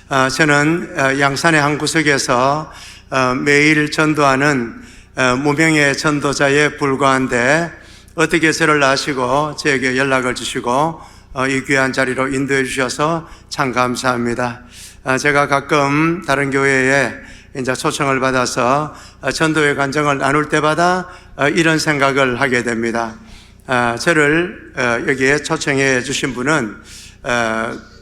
저는 양산의 한 구석에서 매일 전도하는 무명의 전도자에 불과한데 어떻게 저를 아시고 저에게 연락을 주시고 이 귀한 자리로 인도해 주셔서 참 감사합니다. 제가 가끔 다른 교회에 이제 초청을 받아서 전도의 간증을 나눌 때마다 이런 생각을 하게 됩니다. 저를 여기에 초청해 주신 분은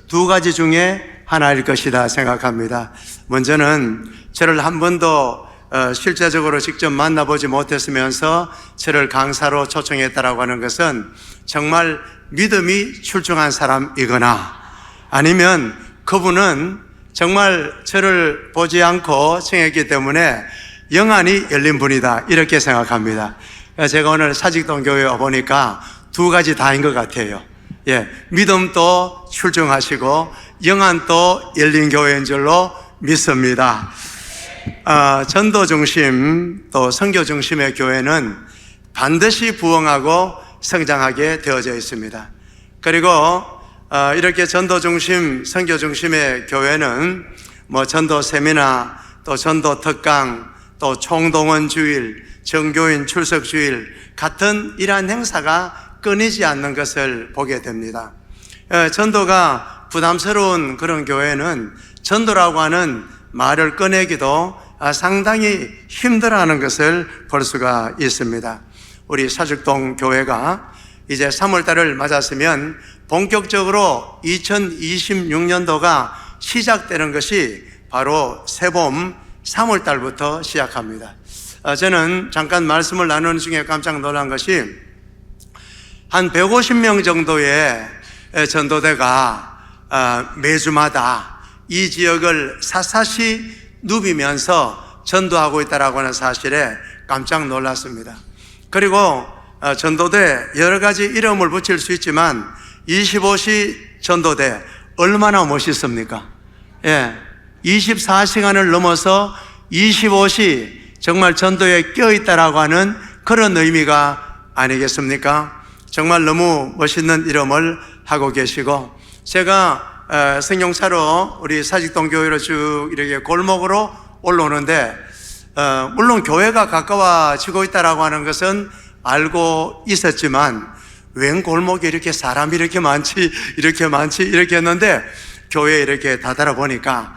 두 가지 중에 하나일 것이다 생각합니다. 먼저는 저를 한 번도 실제적으로 직접 만나보지 못했으면서 저를 강사로 초청했다라고 하는 것은 정말 믿음이 출중한 사람이거나 아니면 그분은 정말 저를 보지 않고 청했기 때문에 영안이 열린 분이다 이렇게 생각합니다. 제가 오늘 사직동 교회에 와보니까 두 가지 다인 것 같아요. 믿음도 출중하시고 영안도 열린 교회인 줄로 믿습니다. 전도 중심 또 선교 중심의 교회는 반드시 부흥하고 성장하게 되어져 있습니다. 그리고 이렇게 전도 중심, 선교 중심의 교회는 전도 세미나, 또 전도 특강, 또 총동원 주일, 정교인 출석 주일 같은 이러한 행사가 끊이지 않는 것을 보게 됩니다. 전도가 부담스러운 그런 교회는 전도라고 하는 말을 꺼내기도 상당히 힘들어하는 것을 볼 수가 있습니다. 우리 사직동 교회가 이제 3월달을 맞았으면 본격적으로 2026년도가 시작되는 것이 바로 새봄 3월달부터 시작합니다. 저는 잠깐 말씀을 나누는 중에 깜짝 놀란 것이 한 150명 정도의 전도대가 매주마다 이 지역을 샅샅이 누비면서 전도하고 있다고 하는 사실에 깜짝 놀랐습니다. 그리고 전도대 여러 가지 이름을 붙일 수 있지만 25시 전도대 얼마나 멋있습니까? 24시간을 넘어서 25시 정말 전도에 껴있다라고 하는 그런 의미가 아니겠습니까? 정말 너무 멋있는 이름을 하고 계시고, 제가 승용차로 우리 사직동 교회로 쭉 이렇게 골목으로 올라오는데 물론 교회가 가까워지고 있다라고 하는 것은 알고 있었지만 웬 골목에 이렇게 사람이 이렇게 많지 이렇게 했는데 교회에 이렇게 다다라 보니까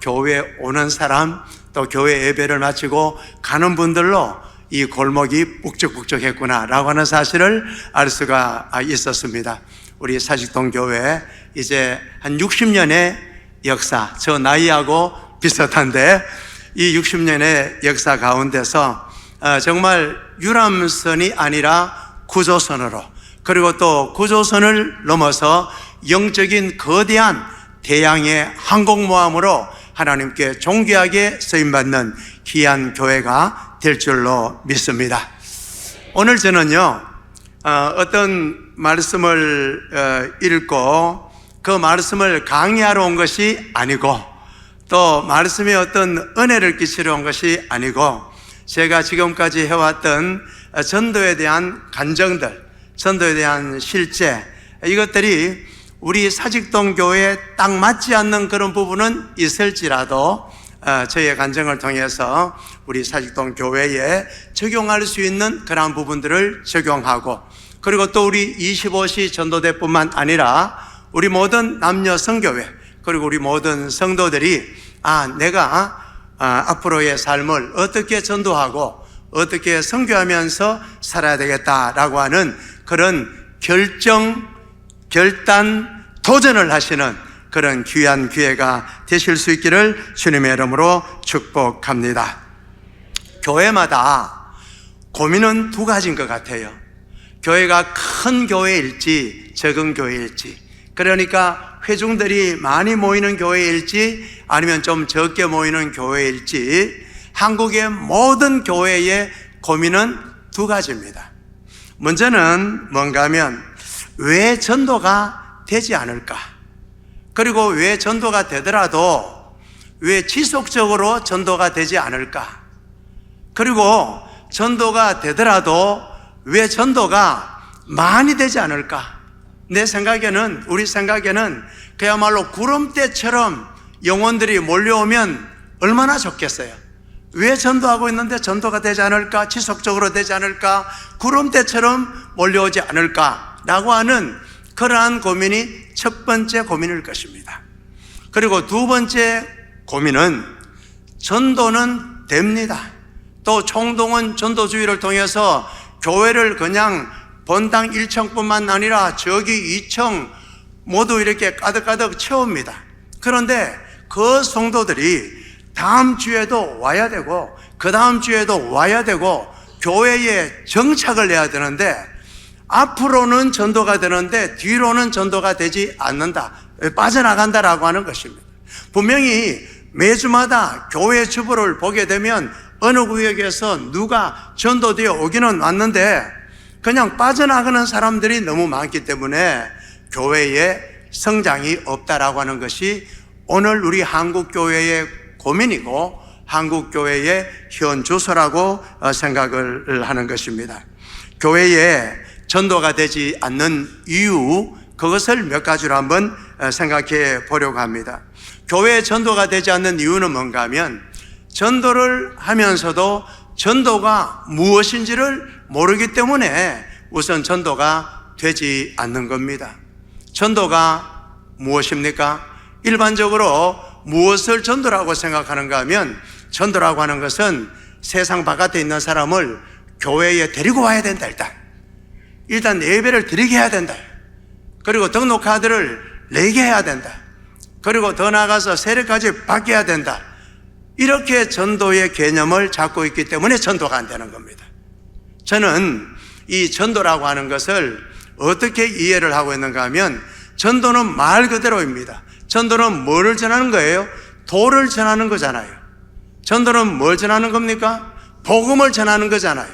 교회에 오는 사람 또 교회 예배를 마치고 가는 분들로 이 골목이 북적북적했구나 라고 하는 사실을 알 수가 있었습니다. 우리 사직동 교회 이제 한 60년의 역사, 저 나이하고 비슷한데 이 60년의 역사 가운데서 정말 유람선이 아니라 구조선으로, 그리고 또 구조선을 넘어서 영적인 거대한 대양의 항공모함으로 하나님께 존귀하게 쓰임받는 귀한 교회가 될 줄로 믿습니다. 오늘 저는요 어떤 말씀을 읽고 그 말씀을 강의하러 온 것이 아니고 또 말씀에 어떤 은혜를 끼치러 온 것이 아니고 제가 지금까지 해왔던 전도에 대한 간증들, 전도에 대한 실제, 이것들이 우리 사직동 교회에 딱 맞지 않는 그런 부분은 있을지라도 저의 간증을 통해서 우리 사직동 교회에 적용할 수 있는 그러한 부분들을 적용하고, 그리고 또 우리 25시 전도대뿐만 아니라 우리 모든 남녀 성교회, 그리고 우리 모든 성도들이 내가 앞으로의 삶을 어떻게 전도하고 어떻게 선교하면서 살아야 되겠다라고 하는 그런 결단, 도전을 하시는 그런 귀한 기회가 되실 수 있기를 주님의 이름으로 축복합니다. 교회마다 고민은 두 가지인 것 같아요. 교회가 큰 교회일지 적은 교회일지, 그러니까 회중들이 많이 모이는 교회일지 아니면 좀 적게 모이는 교회일지, 한국의 모든 교회의 고민은 두 가지입니다. 먼저는 뭔가 하면 왜 전도가 되지 않을까? 그리고 왜 전도가 되더라도 왜 지속적으로 전도가 되지 않을까? 그리고 전도가 되더라도 왜 전도가 많이 되지 않을까? 내 생각에는, 우리 생각에는 그야말로 구름대처럼 영혼들이 몰려오면 얼마나 좋겠어요. 왜 전도하고 있는데 전도가 되지 않을까? 지속적으로 되지 않을까? 구름대처럼 몰려오지 않을까라고 하는 그러한 고민이 첫 번째 고민일 것입니다. 그리고 두 번째 고민은 전도는 됩니다. 또 총동원 전도주의를 통해서 교회를 그냥 본당 1층뿐만 아니라 저기 2층 모두 이렇게 가득가득 채웁니다. 그런데 그 성도들이 다음 주에도 와야 되고 그 다음 주에도 와야 되고 교회에 정착을 해야 되는데 앞으로는 전도가 되는데 뒤로는 전도가 되지 않는다, 빠져나간다라고 하는 것입니다. 분명히 매주마다 교회 주보를 보게 되면 어느 구역에서 누가 전도되어 오기는 왔는데 그냥 빠져나가는 사람들이 너무 많기 때문에 교회에 성장이 없다라고 하는 것이 오늘 우리 한국교회의 고민이고 한국교회의 현주소라고 생각을 하는 것입니다. 교회에 전도가 되지 않는 이유, 그것을 몇 가지로 한번 생각해 보려고 합니다. 교회에 전도가 되지 않는 이유는 뭔가 하면 전도를 하면서도 전도가 무엇인지를 모르기 때문에 우선 전도가 되지 않는 겁니다. 전도가 무엇입니까? 일반적으로 무엇을 전도라고 생각하는가 하면 전도라고 하는 것은 세상 바깥에 있는 사람을 교회에 데리고 와야 된다. 일단 예배를 드리게 해야 된다. 그리고 등록카드를 내게 해야 된다. 그리고 더 나아가서 세례까지 받게 해야 된다. 이렇게 전도의 개념을 잡고 있기 때문에 전도가 안 되는 겁니다. 저는 이 전도라고 하는 것을 어떻게 이해를 하고 있는가 하면 전도는 말 그대로입니다. 전도는 뭐를 전하는 거예요? 도를 전하는 거잖아요. 전도는 뭘 전하는 겁니까? 복음을 전하는 거잖아요.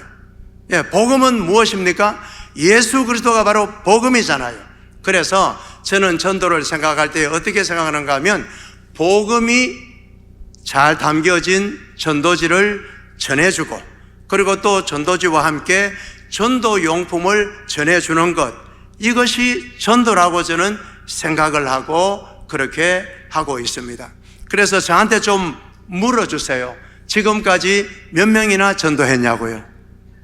예, 복음은 무엇입니까? 예수 그리스도가 바로 복음이잖아요. 그래서 저는 전도를 생각할 때 어떻게 생각하는가 하면 복음이 잘 담겨진 전도지를 전해주고 그리고 또 전도지와 함께 전도용품을 전해주는 것, 이것이 전도라고 저는 생각을 하고 그렇게 하고 있습니다. 그래서 저한테 좀 물어주세요. 지금까지 몇 명이나 전도했냐고요?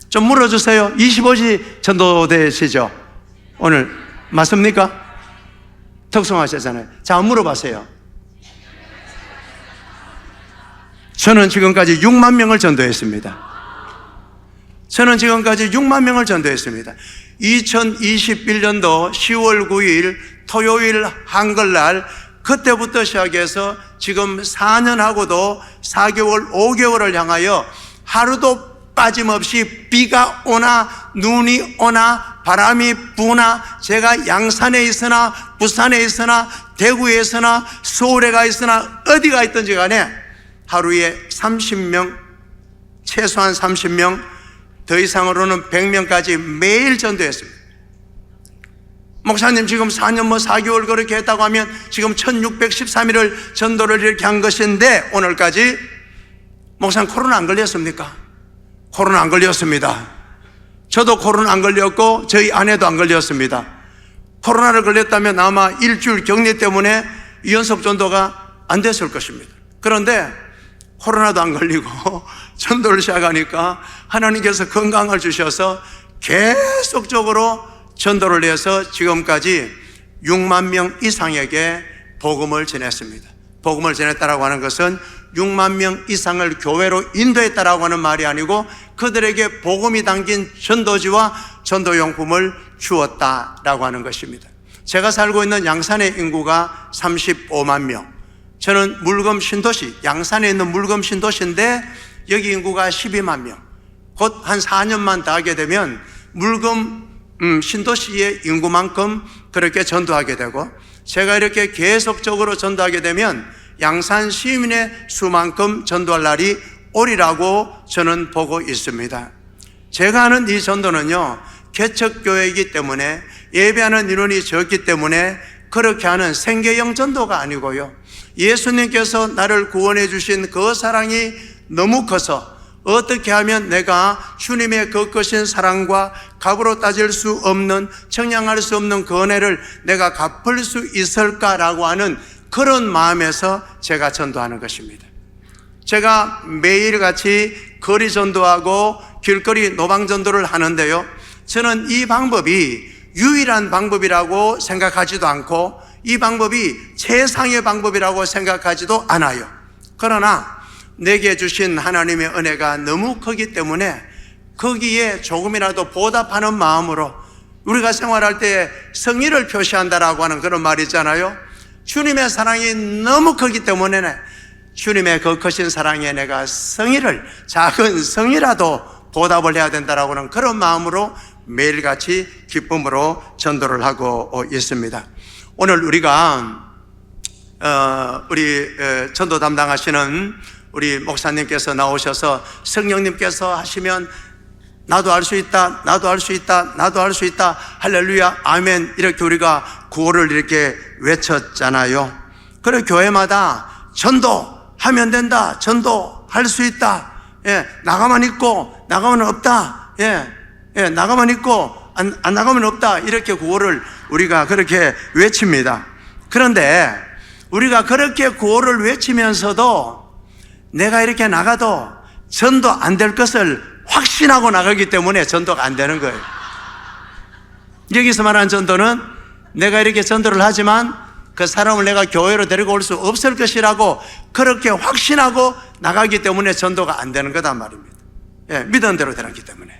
좀 물어주세요. 25시 전도되시죠? 오늘 맞습니까? 특송하셨잖아요. 자, 물어봐세요. 저는 지금까지 6만 명을 전도했습니다. 저는 지금까지 6만 명을 전도했습니다. 2021년도 10월 9일 토요일 한글날 그때부터 시작해서 지금 4년하고도 4개월, 5개월을 향하여 하루도 빠짐없이 비가 오나 눈이 오나 바람이 부나 제가 양산에 있으나 부산에 있으나 대구에 있으나 서울에 가 있으나 어디가 있든지 간에 하루에 30명, 최소한 30명, 더 이상으로는 100명까지 매일 전도했습니다. 목사님 지금 4년 4개월 그렇게 했다고 하면 지금 1613일을 전도를 이렇게 한 것인데 오늘까지 목사님 코로나 안 걸렸습니까? 코로나 안 걸렸습니다. 저도 코로나 안 걸렸고 저희 아내도 안 걸렸습니다. 코로나를 걸렸다면 아마 일주일 격리 때문에 연속 전도가 안 됐을 것입니다. 그런데 코로나도 안 걸리고 전도를 시작하니까 하나님께서 건강을 주셔서 계속적으로 전도를 해서 지금까지 6만 명 이상에게 복음을 전했습니다. 복음을 전했다라고 하는 것은 6만 명 이상을 교회로 인도했다라고 하는 말이 아니고 그들에게 복음이 담긴 전도지와 전도용품을 주었다라고 하는 것입니다. 제가 살고 있는 양산의 인구가 35만 명. 저는 물금 신도시, 양산에 있는 물금 신도시인데 여기 인구가 12만 명. 곧 한 4년만 더 하게 되면 물금 신도시의 인구만큼 그렇게 전도하게 되고 제가 이렇게 계속적으로 전도하게 되면 양산 시민의 수만큼 전도할 날이 오리라고 저는 보고 있습니다. 제가 하는 이 전도는요, 개척교회이기 때문에 예배하는 인원이 적기 때문에 그렇게 하는 생계형 전도가 아니고요, 예수님께서 나를 구원해 주신 그 사랑이 너무 커서 어떻게 하면 내가 주님의 그 크신 사랑과 값으로 따질 수 없는, 청량할 수 없는 그 은혜를 내가 갚을 수 있을까라고 하는 그런 마음에서 제가 전도하는 것입니다. 제가 매일같이 거리 전도하고 길거리 노방 전도를 하는데요, 저는 이 방법이 유일한 방법이라고 생각하지도 않고 이 방법이 최상의 방법이라고 생각하지도 않아요. 그러나 내게 주신 하나님의 은혜가 너무 크기 때문에 거기에 조금이라도 보답하는 마음으로, 우리가 생활할 때 성의를 표시한다라고 하는 그런 말이 있잖아요. 주님의 사랑이 너무 크기 때문에 주님의 그 크신 사랑에 내가 성의를, 작은 성의라도 보답을 해야 된다라고 하는 그런 마음으로 매일같이 기쁨으로 전도를 하고 있습니다. 오늘 우리가 우리 전도 담당하시는 우리 목사님께서 나오셔서 성령님께서 하시면 나도 할 수 있다, 나도 할 수 있다, 나도 할 수 있다, 할렐루야, 아멘, 이렇게 우리가 구호를 이렇게 외쳤잖아요. 그리고 교회마다 전도하면 된다, 전도할 수 있다, 예, 나가만 있고 나가면 없다, 예, 나가만 있고 안 나가면 없다, 이렇게 구호를 우리가 그렇게 외칩니다. 그런데 우리가 그렇게 구호를 외치면서도 내가 이렇게 나가도 전도 안 될 것을 확신하고 나가기 때문에 전도가 안 되는 거예요. 여기서 말하는 전도는 내가 이렇게 전도를 하지만 그 사람을 내가 교회로 데리고 올 수 없을 것이라고 그렇게 확신하고 나가기 때문에 전도가 안 되는 거단 말입니다. 예, 믿은 대로 되었기 때문에.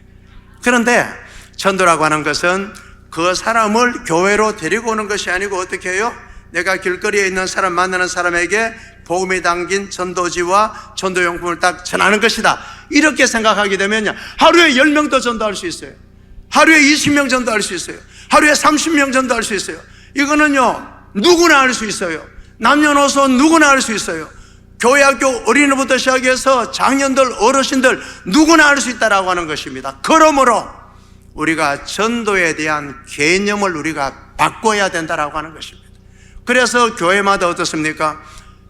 그런데 전도라고 하는 것은 그 사람을 교회로 데리고 오는 것이 아니고 어떻게 해요? 내가 길거리에 있는 사람, 만나는 사람에게 복음이 담긴 전도지와 전도용품을 딱 전하는 것이다, 이렇게 생각하게 되면요, 하루에 10명도 전도할 수 있어요. 하루에 20명 전도할 수 있어요. 하루에 30명 전도할 수 있어요. 이거는요, 누구나 할 수 있어요. 남녀노소 누구나 할 수 있어요. 교회, 학교, 어린이부터 시작해서 장년들, 어르신들 누구나 할 수 있다라고 하는 것입니다. 그러므로 우리가 전도에 대한 개념을 우리가 바꿔야 된다라고 하는 것입니다. 그래서 교회마다 어떻습니까?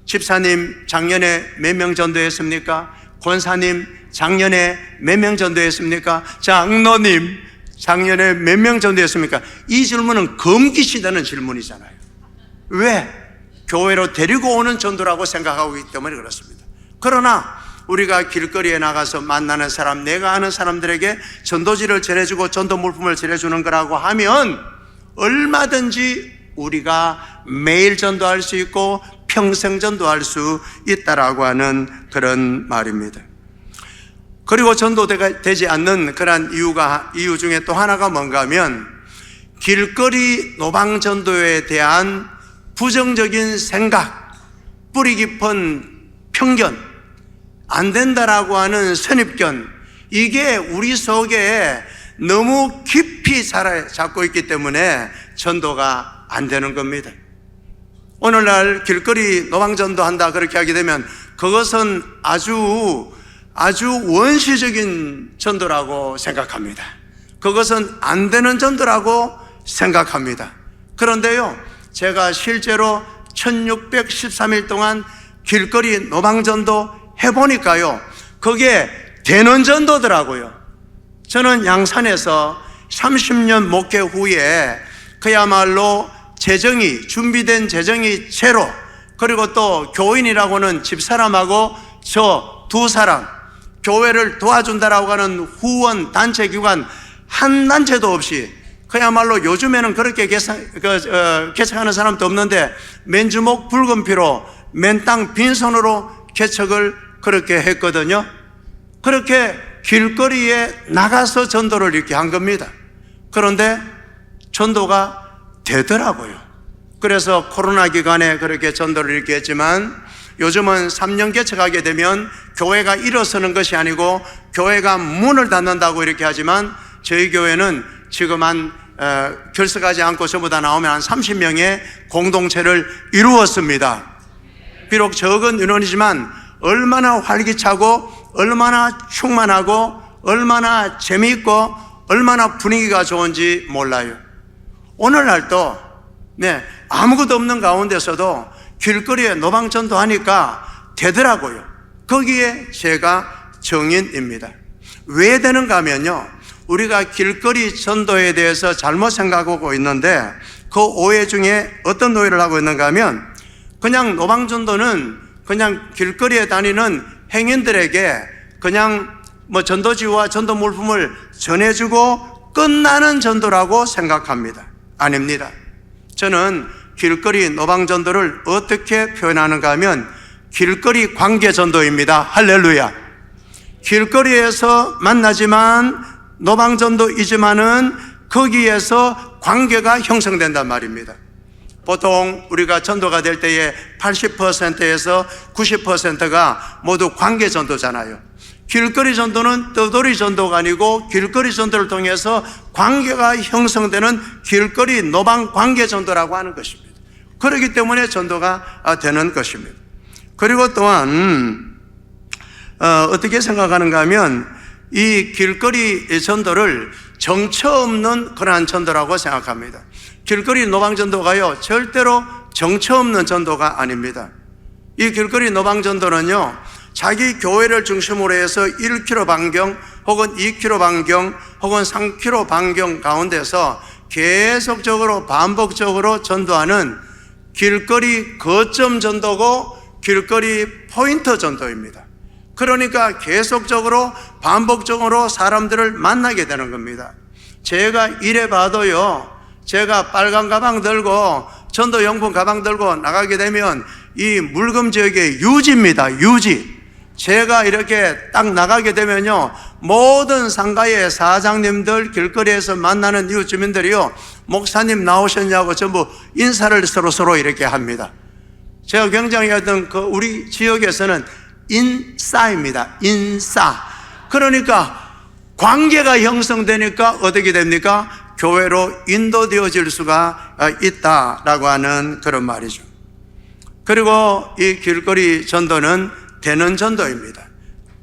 집사님 작년에 몇 명 전도했습니까? 권사님 작년에 몇 명 전도했습니까? 장로님 작년에 몇 명 전도했습니까? 이 질문은 금기시되는 질문이잖아요. 왜? 교회로 데리고 오는 전도라고 생각하고 있기 때문에 그렇습니다. 그러나 우리가 길거리에 나가서 만나는 사람, 내가 아는 사람들에게 전도지를 전해주고 전도 물품을 전해주는 거라고 하면 얼마든지 우리가 매일 전도할 수 있고 평생 전도할 수 있다라고 하는 그런 말입니다. 그리고 전도가 되지 않는 그런 이유 중에 또 하나가 뭔가 하면 길거리 노방 전도에 대한 부정적인 생각, 뿌리 깊은 편견, 안 된다라고 하는 선입견, 이게 우리 속에 너무 깊이 자리 잡고 있기 때문에 전도가 안 되는 겁니다. 오늘날 길거리 노방전도 한다 그렇게 하게 되면 그것은 아주 원시적인 전도라고 생각합니다. 그것은 안 되는 전도라고 생각합니다. 그런데요, 제가 실제로 1613일 동안 길거리 노방전도 해보니까요, 그게 되는 전도더라고요. 저는 양산에서 30년 목회 후에 그야말로 준비된 재정이 제로, 그리고 또 교인이라고는 집사람하고 저 두 사람, 교회를 도와준다라고 하는 후원 단체 기관 한 단체도 없이, 그야말로 요즘에는 그렇게 개척하는 사람도 없는데 맨주먹 붉은 피로 맨 땅 빈손으로 개척을 그렇게 했거든요. 그렇게 길거리에 나가서 전도를 이렇게 한 겁니다. 그런데 전도가 되더라고요. 그래서 코로나 기간에 그렇게 전도를 이렇게 했지만 요즘은 3년 개척하게 되면 교회가 일어서는 것이 아니고 교회가 문을 닫는다고 이렇게 하지만 저희 교회는 지금 결석하지 않고 전부 다 나오면 한 30명의 공동체를 이루었습니다. 비록 적은 인원이지만 얼마나 활기차고 얼마나 충만하고 얼마나 재미있고 얼마나 분위기가 좋은지 몰라요. 오늘날도 아무것도 없는 가운데서도 길거리에 노방전도 하니까 되더라고요. 거기에 제가 정인입니다. 왜 되는가 하면요, 우리가 길거리 전도에 대해서 잘못 생각하고 있는데 그 오해 중에 어떤 오해를 하고 있는가 하면 그냥 노방전도는 그냥 길거리에 다니는 행인들에게 그냥 전도지와 전도 물품을 전해주고 끝나는 전도라고 생각합니다. 아닙니다. 저는 길거리 노방전도를 어떻게 표현하는가 하면 길거리 관계전도입니다. 할렐루야. 길거리에서 만나지만 노방전도이지만은 거기에서 관계가 형성된단 말입니다. 보통 우리가 전도가 될 때에 80%에서 90%가 모두 관계 전도잖아요. 길거리 전도는 떠돌이 전도가 아니고 길거리 전도를 통해서 관계가 형성되는 길거리 노방 관계 전도라고 하는 것입니다. 그렇기 때문에 전도가 되는 것입니다. 그리고 또한 어떻게 생각하는가 하면 이 길거리 전도를 정처 없는 그러한 전도라고 생각합니다. 길거리 노방전도가요 절대로 정처 없는 전도가 아닙니다. 이 길거리 노방전도는요 자기 교회를 중심으로 해서 1km 반경 혹은 2km 반경 혹은 3km 반경 가운데서 계속적으로 반복적으로 전도하는 길거리 거점 전도고 길거리 포인트 전도입니다. 그러니까 계속적으로 반복적으로 사람들을 만나게 되는 겁니다. 제가 이래 봐도요, 제가 빨간 가방 들고 전도용품 가방 들고 나가게 되면 이 물금 지역의 유지입니다. 유지. 제가 이렇게 딱 나가게 되면요, 모든 상가의 사장님들, 길거리에서 만나는 이웃 주민들이요, 목사님 나오셨냐고 전부 인사를 서로 이렇게 합니다. 제가 굉장히 하던 우리 지역에서는 인싸입니다. 인싸. 그러니까 관계가 형성되니까 어떻게 됩니까? 교회로 인도되어질 수가 있다라고 하는 그런 말이죠. 그리고 이 길거리 전도는 되는 전도입니다.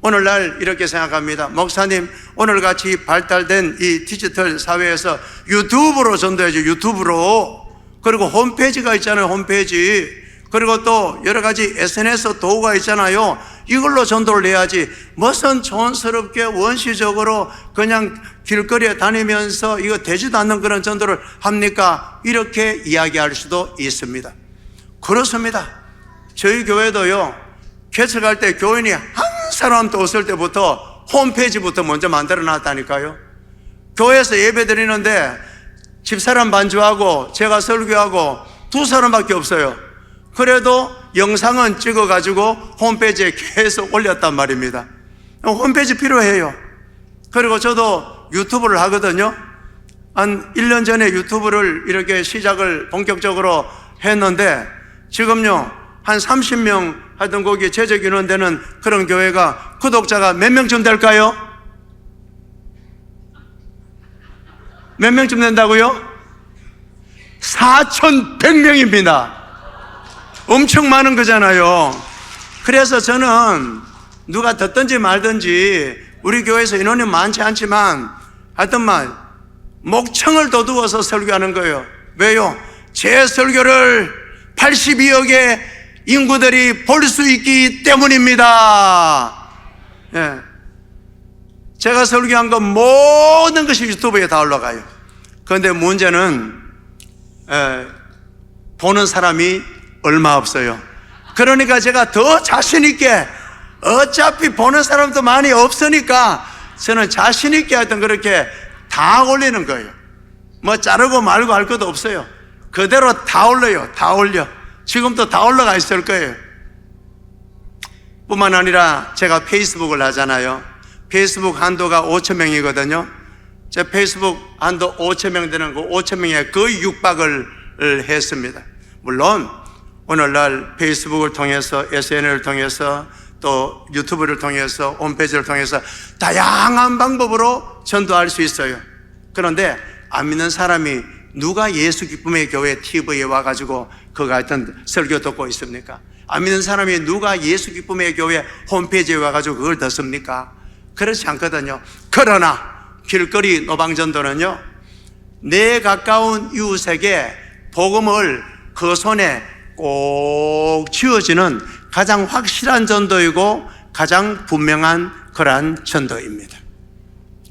오늘날 이렇게 생각합니다. 목사님, 오늘같이 발달된 이 디지털 사회에서 유튜브로 전도해야죠. 유튜브로. 그리고 홈페이지가 있잖아요. 홈페이지. 그리고 또 여러 가지 SNS 도구가 있잖아요. 이걸로 전도를 해야지 무슨 촌스럽게 원시적으로 그냥 길거리에 다니면서 이거 되지도 않는 그런 전도를 합니까? 이렇게 이야기할 수도 있습니다. 그렇습니다. 저희 교회도요, 개척할 때 교인이 한 사람도 없을 때부터 홈페이지부터 먼저 만들어 놨다니까요. 교회에서 예배 드리는데 집사람 반주하고 제가 설교하고 두 사람밖에 없어요. 그래도 영상은 찍어가지고 홈페이지에 계속 올렸단 말입니다. 홈페이지 필요해요. 그리고 저도 유튜브를 하거든요. 한 1년 전에 유튜브를 이렇게 시작을 본격적으로 했는데 지금요 한 30명 하여튼 거기 재적 인원 되는 그런 교회가 구독자가 몇 명쯤 될까요? 몇 명쯤 된다고요? 4,100명입니다. 엄청 많은 거잖아요. 그래서 저는 누가 듣든지 말든지 우리 교회에서 인원이 많지 않지만 하여튼 목청을 돋우어서 설교하는 거예요. 왜요? 제 설교를 82억의 인구들이 볼 수 있기 때문입니다. 예. 제가 설교한 건 모든 것이 유튜브에 다 올라가요. 그런데 문제는 보는 사람이 얼마 없어요. 그러니까 제가 더 자신있게, 어차피 보는 사람도 많이 없으니까 저는 자신있게 하여튼 그렇게 다 올리는 거예요. 뭐 자르고 말고 할 것도 없어요. 그대로 다 올려요. 다 올려. 지금도 다 올라가 있을 거예요. 뿐만 아니라 제가 페이스북을 하잖아요. 페이스북 한도가 5,000명이거든요. 제 페이스북 한도 5,000명 되는 그 5,000명에 거의 육박을 했습니다. 물론 오늘날 페이스북을 통해서, SNS를 통해서, 또 유튜브를 통해서, 홈페이지를 통해서 다양한 방법으로 전도할 수 있어요. 그런데 안 믿는 사람이 누가 예수 기쁨의 교회 TV에 와가지고 그거 하여튼 설교 듣고 있습니까? 안 믿는 사람이 누가 예수 기쁨의 교회 홈페이지에 와가지고 그걸 듣습니까? 그렇지 않거든요. 그러나 길거리 노방전도는요, 내 가까운 이웃에게 복음을 그 손에 꼭 쥐어지는 가장 확실한 전도이고 가장 분명한 그러한 전도입니다.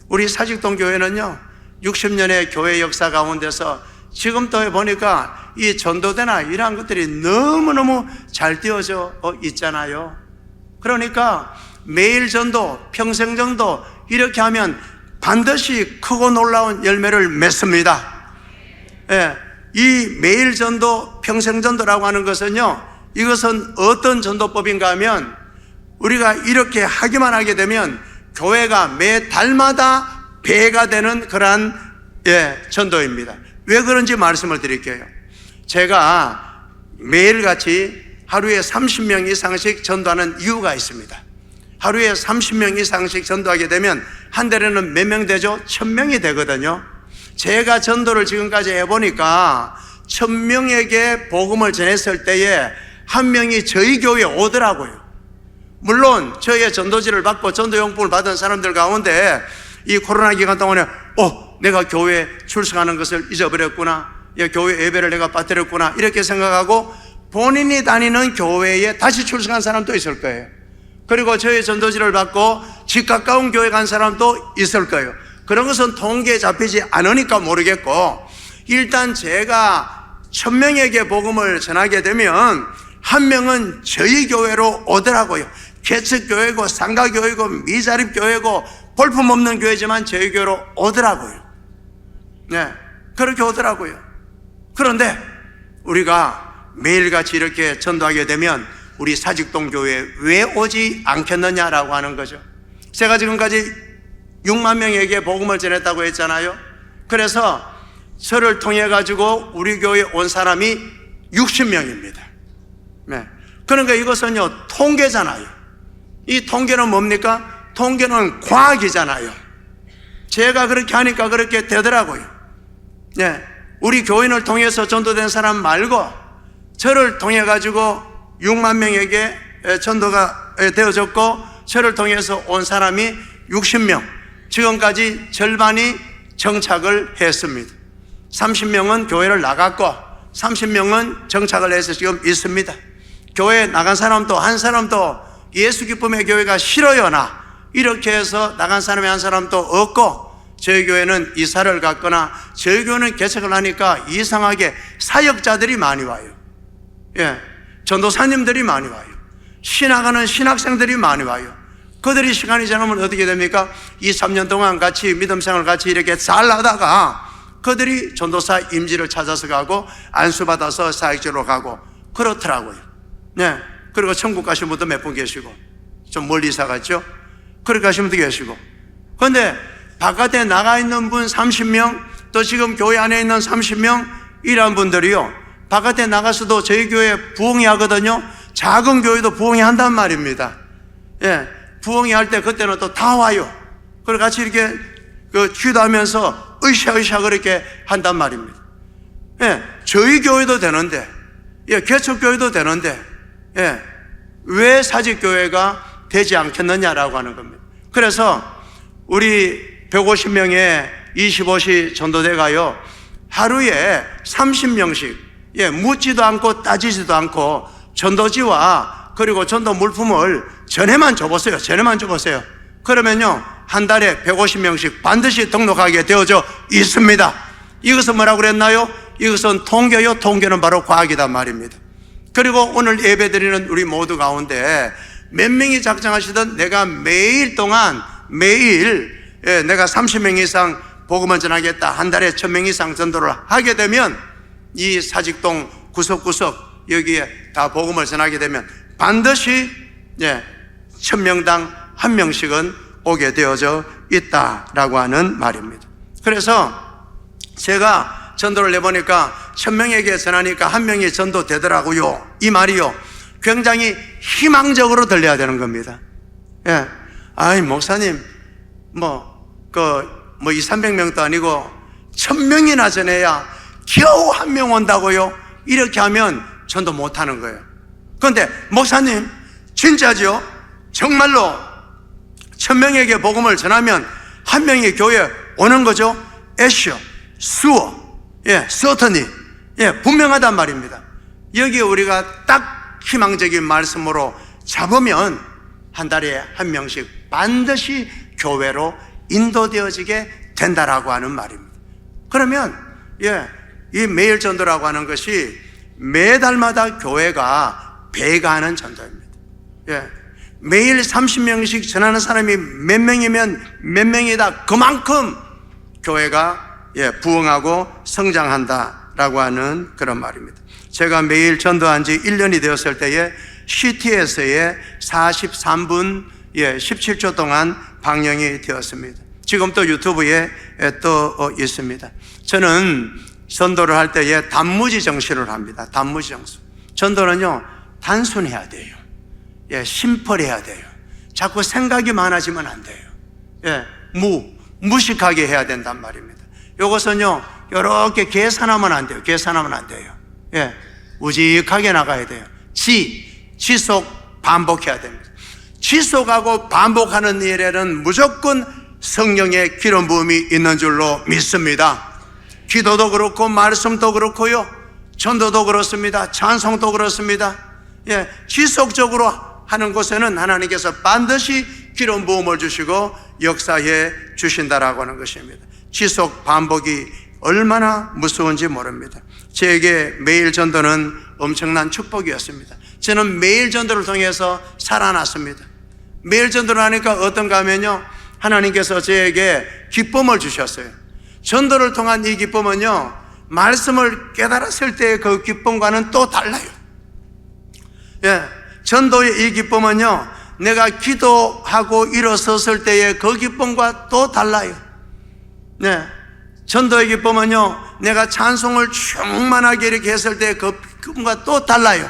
우리 사직동 교회는요 60년의 교회 역사 가운데서 지금 또 보니까 이 전도대나 이러한 것들이 너무너무 잘 띄워져 있잖아요. 그러니까 매일 전도, 평생 전도 이렇게 하면 반드시 크고 놀라운 열매를 맺습니다. 예, 이 매일 전도, 평생 전도라고 하는 것은요, 이것은 어떤 전도법인가 하면 우리가 이렇게 하기만 하게 되면 교회가 매 달마다 배가 되는 그러한 전도입니다. 왜 그런지 말씀을 드릴게요. 제가 매일같이 하루에 30명 이상씩 전도하는 이유가 있습니다. 하루에 30명 이상씩 전도하게 되면 한 달에는 몇 명 되죠? 1000명이 되거든요. 제가 전도를 지금까지 해보니까 1000명에게 복음을 전했을 때에 한 명이 저희 교회에 오더라고요. 물론 저희의 전도지를 받고 전도용품을 받은 사람들 가운데 이 코로나 기간 동안에 내가 교회에 출석하는 것을 잊어버렸구나, 교회 예배를 내가 빠뜨렸구나 이렇게 생각하고 본인이 다니는 교회에 다시 출석한 사람도 있을 거예요. 그리고 저희 전도지를 받고 집 가까운 교회 간 사람도 있을 거예요. 그런 것은 통계에 잡히지 않으니까 모르겠고, 일단 제가 1000명에게 복음을 전하게 되면 한 명은 저희 교회로 오더라고요. 개척교회고 상가교회고 미자립교회고 볼품없는 교회지만 저희 교회로 오더라고요. 네, 그렇게 오더라고요. 그런데 우리가 매일같이 이렇게 전도하게 되면 우리 사직동 교회에 왜 오지 않겠느냐라고 하는 거죠. 제가 지금까지 6만 명에게 복음을 전했다고 했잖아요. 그래서 저를 통해 가지고 우리 교회에 온 사람이 60명입니다. 네. 그러니까 이것은요, 통계잖아요. 이 통계는 뭡니까? 통계는 과학이잖아요. 제가 그렇게 하니까 그렇게 되더라고요. 네. 우리 교인을 통해서 전도된 사람 말고 저를 통해 가지고 6만 명에게 전도가 되어졌고, 저를 통해서 온 사람이 60명, 지금까지 절반이 정착을 했습니다. 30명은 교회를 나갔고 30명은 정착을 해서 지금 있습니다. 교회 나간 사람도 한 사람도 예수 기쁨의 교회가 싫어요 나 이렇게 해서 나간 사람이 한 사람도 없고, 저희 교회는 이사를 갔거나 저희 교회는 개척을 하니까 이상하게 사역자들이 많이 와요. 전도사님들이 많이 와요. 신학하는 신학생들이 많이 와요. 그들이 시간이 지나면 어떻게 됩니까? 2, 3년 동안 같이 믿음생활 같이 이렇게 잘 하다가 그들이 전도사 임지를 찾아서 가고 안수받아서 사역지로 가고 그렇더라고요. 네. 그리고 천국 가신 분도 몇 분 계시고, 좀 멀리 이사 갔죠? 그렇게 가신 분도 계시고. 그런데 바깥에 나가 있는 분 30명, 또 지금 교회 안에 있는 30명, 이런 분들이요, 바깥에 나가서도 저희 교회 부흥회 하거든요. 작은 교회도 부흥회 한단 말입니다. 부흥회 할 때 그때는 또 다 와요. 그리고 같이 이렇게 기도하면서 으쌰으쌰 그렇게 한단 말입니다. 저희 교회도 되는데, 개척교회도 되는데, 왜 사직교회가 되지 않겠느냐라고 하는 겁니다. 그래서 우리 150명의 25시 전도대가요, 하루에 30명씩 묻지도 않고 따지지도 않고 전도지와 그리고 전도 물품을 전에만 줘보세요. 전에만 줘보세요. 그러면요, 한 달에 150명씩 반드시 등록하게 되어져 있습니다. 이것은 뭐라고 그랬나요? 이것은 통계요. 통계는 바로 과학이단 말입니다. 그리고 오늘 예배드리는 우리 모두 가운데 몇 명이 작정하시든 내가 매일 동안 내가 30명 이상 복음을 전하겠다, 한 달에 1000명 이상 전도를 하게 되면 이 사직동 구석구석 여기에 다 복음을 전하게 되면 반드시 1000명당 한 명씩은 오게 되어져 있다라고 하는 말입니다. 그래서 제가 전도를 해보니까 1000명에게 전하니까 한 명이 전도되더라고요. 이 말이요, 굉장히 희망적으로 들려야 되는 겁니다. 아이 목사님 2, 300명도 아니고 1000명이나 전해야 겨우 한 명 온다고요? 이렇게 하면 전도 못하는 거예요. 그런데 목사님 진짜죠? 정말로 1000명에게 복음을 전하면 한 명이 교회에 오는 거죠? 애쇼, 수어, 서터니, 분명하단 말입니다. 여기에 우리가 딱 희망적인 말씀으로 잡으면 한 달에 한 명씩 반드시 교회로 인도되어지게 된다라고 하는 말입니다. 그러면 이 매일 전도라고 하는 것이 매달마다 교회가 배가하는 전도입니다. 예. 매일 30명씩 전하는 사람이 몇 명이면 몇 명이다. 그만큼 교회가 부흥하고 성장한다라고 하는 그런 말입니다. 제가 매일 전도한 지 1년이 되었을 때에 CT에서의 43분 17초 동안 방영이 되었습니다. 지금 또 유튜브에 또 있습니다. 저는 전도를 할 때에 단무지 정신을 합니다. 단무지 정신. 전도는요, 단순해야 돼요. 심플해야 돼요. 자꾸 생각이 많아지면 안 돼요. 무식하게 해야 된단 말입니다. 이것은요, 이렇게 계산하면 안 돼요. 계산하면 안 돼요. 우직하게 나가야 돼요. 지속 반복해야 됩니다. 지속하고 반복하는 일에는 무조건 성령의 기름 부음이 있는 줄로 믿습니다. 기도도 그렇고 말씀도 그렇고요, 전도도 그렇습니다. 찬송도 그렇습니다. 지속적으로 하는 곳에는 하나님께서 반드시 기름 부음을 주시고 역사해 주신다라고 하는 것입니다. 지속 반복이 얼마나 무서운지 모릅니다. 저에게 매일 전도는 엄청난 축복이었습니다. 저는 매일 전도를 통해서 살아났습니다. 매일 전도를 하니까 어떤가 하면요, 하나님께서 저에게 기쁨을 주셨어요. 전도를 통한 이 기쁨은요, 말씀을 깨달았을 때의 그 기쁨과는 또 달라요. 전도의 이 기쁨은요, 내가 기도하고 일어섰을 때의 그 기쁨과 또 달라요. 전도의 기쁨은요, 내가 찬송을 충만하게 이렇게 했을 때의 그 기쁨과 또 달라요.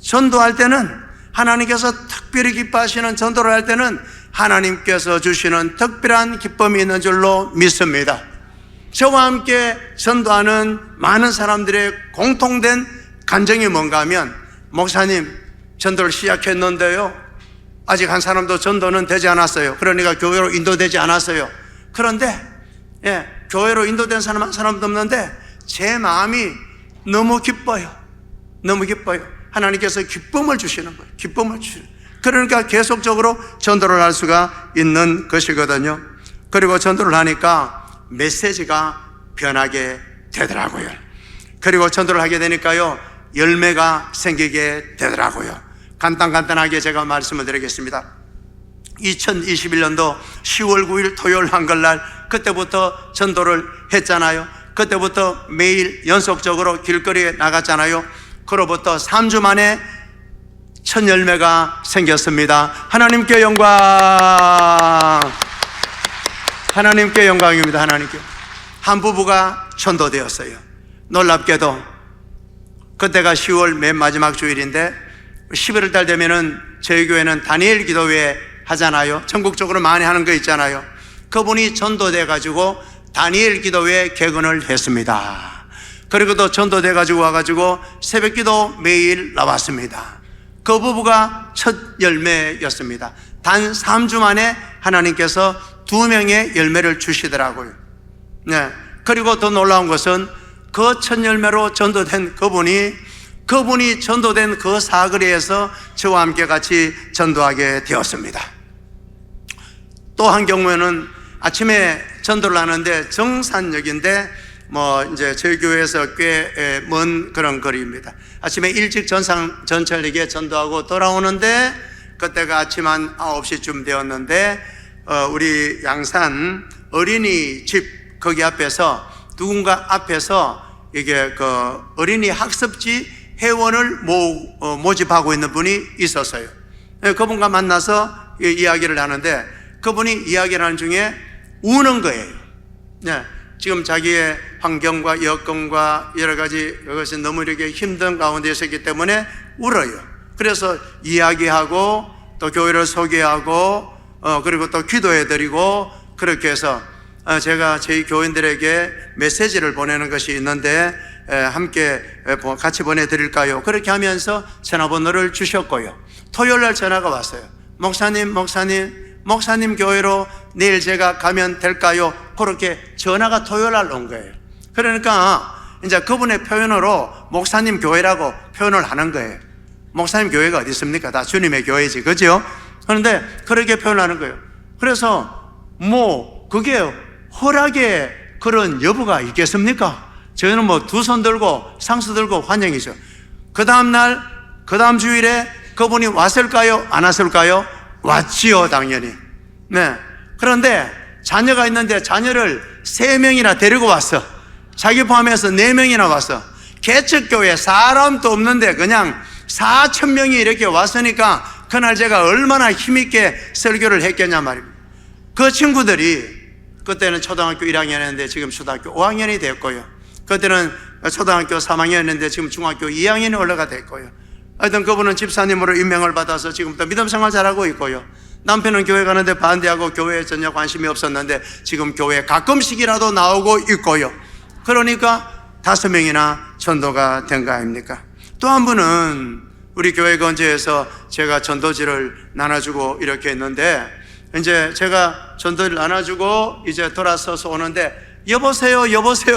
전도할 때는 하나님께서 특별히 기뻐하시는, 전도를 할 때는 하나님께서 주시는 특별한 기쁨이 있는 줄로 믿습니다. 저와 함께 전도하는 많은 사람들의 공통된 간증이 뭔가 하면, 목사님, 전도를 시작했는데요, 아직 한 사람도 전도는 되지 않았어요. 그러니까 교회로 인도되지 않았어요. 그런데 교회로 인도된 사람 한 사람도 없는데 제 마음이 너무 기뻐요. 너무 기뻐요. 하나님께서 기쁨을 주시는 거예요. 기쁨을 주시는 거예요. 그러니까 계속적으로 전도를 할 수가 있는 것이거든요. 그리고 전도를 하니까 메시지가 변하게 되더라고요. 그리고 전도를 하게 되니까요, 열매가 생기게 되더라고요. 간단하게 제가 말씀을 드리겠습니다. 2021년도 10월 9일 토요일 한글날, 그때부터 전도를 했잖아요. 그때부터 매일 연속적으로 길거리에 나갔잖아요. 그로부터 3주 만에 첫 열매가 생겼습니다. 하나님께 영광. 하나님께 영광입니다. 하나님께. 한 부부가 전도되었어요. 놀랍게도 그때가 10월 맨 마지막 주일인데 11월 달 되면은 저희 교회는 다니엘 기도회 하잖아요. 전국적으로 많이 하는 거 있잖아요. 그분이 전도돼 가지고 다니엘 기도회 개근을 했습니다. 그리고 또 전도돼 가지고 와가지고 새벽 기도 매일 나왔습니다. 그 부부가 첫 열매였습니다. 단 3주 만에 하나님께서 2명의 열매를 주시더라고요. 그리고 더 놀라운 것은 그 첫 열매로 전도된 그분이 전도된 그 사거리에서 저와 함께 같이 전도하게 되었습니다. 또 한 경우에는 아침에 전도를 하는데 정산역인데 이제 저희 교회에서 꽤 먼 그런 거리입니다. 아침에 일찍 전철역에 전도하고 돌아오는데 그때가 아침 한 9시쯤 되었는데 우리 양산 어린이집 거기 앞에서 누군가 앞에서 이게 그 어린이 학습지 회원을 모집하고 있는 분이 있었어요. 그분과 만나서 이야기를 하는데 그분이 이야기를 하는 중에 우는 거예요. 지금 자기의 환경과 여건과 여러 가지 이것이 너무 이렇게 힘든 가운데 있었기 때문에 울어요. 그래서 이야기하고 또 교회를 소개하고 그리고 또 기도해드리고 그렇게 해서 제가 저희 교인들에게 메시지를 보내는 것이 있는데 함께 같이 보내드릴까요? 그렇게 하면서 전화번호를 주셨고요. 토요일날 전화가 왔어요. 목사님 교회로 내일 제가 가면 될까요? 그렇게 전화가 토요일날 온 거예요. 그러니까 이제 그분의 표현으로 목사님 교회라고 표현을 하는 거예요. 목사님 교회가 어디 있습니까? 다 주님의 교회지, 그죠? 그런데 그렇게 표현하는 거예요. 그래서 그게 허락의 그런 여부가 있겠습니까? 저희는 뭐 두 손 들고 상수 들고 환영이죠. 그 다음날, 그 다음 주일에 그분이 왔을까요? 안 왔을까요? 왔지요, 당연히. 네. 그런데 자녀가 있는데 자녀를 3명이나 데리고 왔어. 자기 포함해서 4명이나 왔어. 개척교회 사람도 없는데 그냥 4,000명이 이렇게 왔으니까 그날 제가 얼마나 힘있게 설교를 했겠냐 말입니다. 그 친구들이 그때는 초등학교 1학년이었는데 지금 초등학교 5학년이 됐고요. 그때는 초등학교 3학년이었는데 지금 중학교 2학년이 올라가 됐고요. 하여튼 그분은 집사님으로 임명을 받아서 지금부터 믿음 생활 잘하고 있고요. 남편은 교회 가는데 반대하고 교회에 전혀 관심이 없었는데 지금 교회에 가끔씩이라도 나오고 있고요. 그러니까 5명이나 전도가 된 거 아닙니까? 또 한 분은 우리 교회 건재에서 제가 전도지를 나눠주고 이렇게 했는데, 이제 제가 전도지를 나눠주고 이제 돌아서서 오는데 여보세요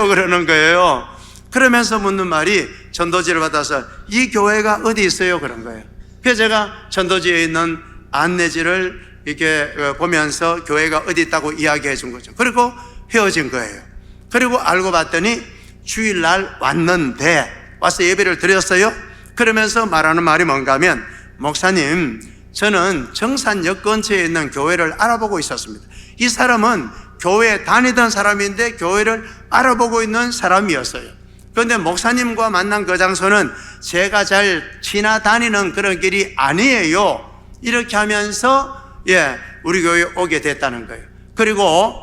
그러는 거예요. 그러면서 묻는 말이 전도지를 받아서 이 교회가 어디 있어요? 그런 거예요. 그래서 제가 전도지에 있는 안내지를 이렇게 보면서 교회가 어디 있다고 이야기해 준 거죠. 그리고 헤어진 거예요. 그리고 알고 봤더니 주일날 왔는데 와서 예배를 드렸어요. 그러면서 말하는 말이 뭔가 하면, 목사님, 저는 정산역 근처에 있는 교회를 알아보고 있었습니다. 이 사람은 교회에 다니던 사람인데 교회를 알아보고 있는 사람이었어요. 그런데 목사님과 만난 그 장소는 제가 잘 지나다니는 그런 길이 아니에요. 이렇게 하면서 우리 교회에 오게 됐다는 거예요. 그리고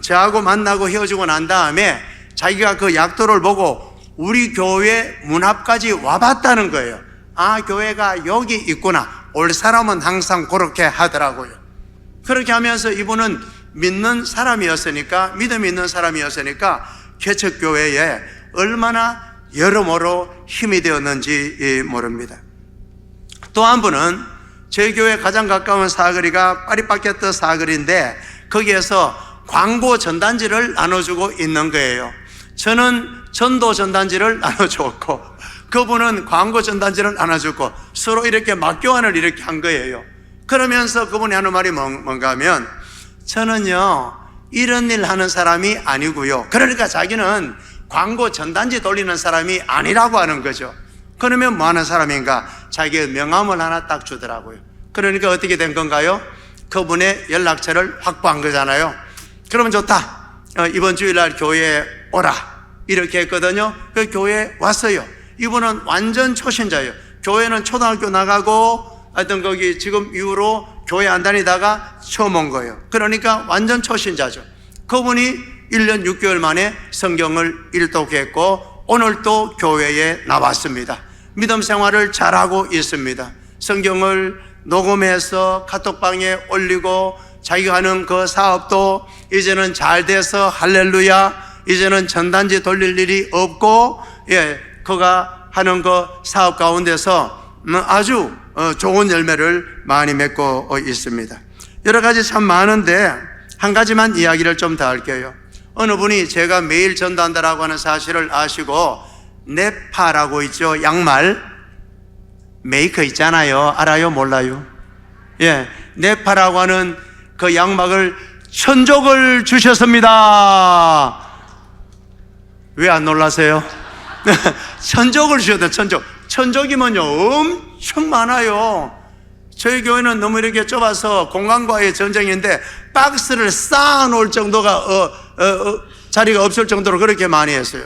저하고 만나고 헤어지고 난 다음에 자기가 그 약도를 보고 우리 교회 문 앞까지 와봤다는 거예요. 아, 교회가 여기 있구나. 올 사람은 항상 그렇게 하더라고요. 그렇게 하면서 이분은 믿는 사람이었으니까, 믿음이 있는 사람이었으니까 개척교회에 얼마나 여러모로 힘이 되었는지 모릅니다. 또 한 분은 저희 교회 가장 가까운 사거리가 파리바게뜨 사거리인데 거기에서 광고 전단지를 나눠주고 있는 거예요. 저는 전도 전단지를 나눠줬고 그분은 광고 전단지를 나눠줬고 서로 이렇게 맞교환을 이렇게 한 거예요. 그러면서 그분이 하는 말이 뭔가 하면, 저는요 이런 일 하는 사람이 아니고요. 그러니까 자기는 광고 전단지 돌리는 사람이 아니라고 하는 거죠. 그러면 뭐 하는 사람인가? 자기의 명함을 하나 딱 주더라고요. 그러니까 어떻게 된 건가요? 그분의 연락처를 확보한 거잖아요. 그러면 좋다, 이번 주일날 교회에 오라 이렇게 했거든요. 그 교회에 왔어요. 이분은 완전 초신자예요. 교회는 초등학교 나가고 하여튼 거기 지금 이후로 교회 안 다니다가 처음 온 거예요. 그러니까 완전 초신자죠. 그분이 1년 6개월 만에 성경을 일독했고 오늘 또 교회에 나왔습니다. 믿음 생활을 잘하고 있습니다. 성경을 녹음해서 카톡방에 올리고 자기가 하는 그 사업도 이제는 잘 돼서 할렐루야, 이제는 전단지 돌릴 일이 없고 그가 하는 그 사업 가운데서 아주 좋은 열매를 많이 맺고 있습니다. 여러 가지 참 많은데 한 가지만 이야기를 좀 더 할게요. 어느 분이 제가 매일 전도한다라고 하는 사실을 아시고 네파라고 있죠. 양말 메이커 있잖아요. 알아요? 몰라요? 네파라고 하는 그 양막을 1000족을 주셨습니다. 왜 안 놀라세요? 1000족을 주셨다. 1000족. 1000족이면요 엄청 많아요. 저희 교회는 너무 이렇게 좁아서 공간과의 전쟁인데 박스를 쌓아놓을 정도가 자리가 없을 정도로 그렇게 많이 했어요.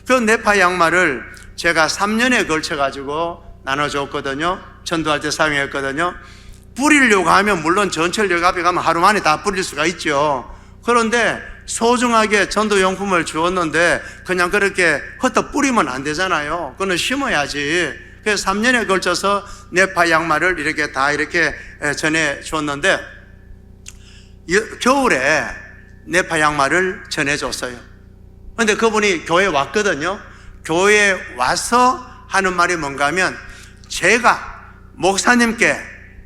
그 네파 양말을 제가 3년에 걸쳐가지고 나눠줬거든요. 전도할 때 사용했거든요. 뿌리려고 하면 물론 전철역 앞에 가면 하루 만에 다 뿌릴 수가 있죠. 그런데 소중하게 전도용품을 주었는데 그냥 그렇게 흩어 뿌리면 안 되잖아요. 그거는 심어야지. 그래서 3년에 걸쳐서 네파 양말을 이렇게 다 이렇게 전해 줬는데 겨울에 네파 양말을 전해줬어요. 그런데 그분이 교회에 왔거든요. 교회에 와서 하는 말이 뭔가 하면, 제가 목사님께